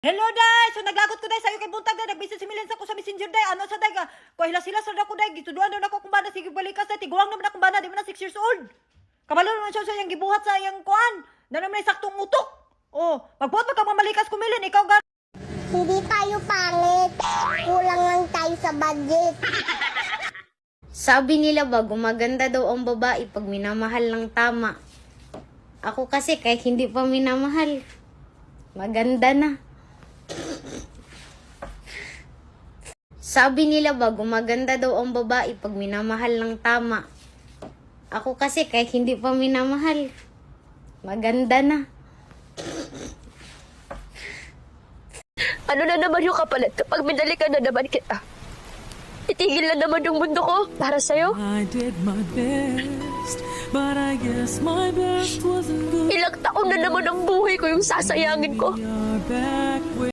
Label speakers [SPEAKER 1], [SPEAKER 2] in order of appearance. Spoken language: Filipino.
[SPEAKER 1] Hello, day! So, naglagot ko, day, sa'yo kay Buntag, day. Nag-business si Milensa ko sa Messenger, day. Ano sa, day? Kuhila sila sa ko, day. Gituduan doon ako kung bana. Sige, balikas, day. Tiguang naman akong bana. Di mo na 6 years old. Kabalo naman siya sa iyang gibuhat sa iyang kuan. Na naman saktong utok. Oh, magbuhat pa ka mamalikas kumilin. Ikaw, gan.
[SPEAKER 2] Hindi tayo pangit. Kulang lang tayo sa budget.
[SPEAKER 3] Sabi nila ba, gumaganda daw ang babae pag minamahal ng tama. Ako kasi kahit hindi pa minamahal, maganda na. Sabi nila ba, gumaganda daw ang babae pag minamahal ng tama. Ako kasi kahit hindi pa minamahal, maganda na.
[SPEAKER 4] Ano na naman yung kapalit kapag minalikan na naman kita? Itigil na naman yung mundo ko para sa'yo.
[SPEAKER 5] I did my best, but I guess my best wasn't good.
[SPEAKER 4] Ilang taon na naman ang buhay ko yung sasayangin ko.
[SPEAKER 5] You're back with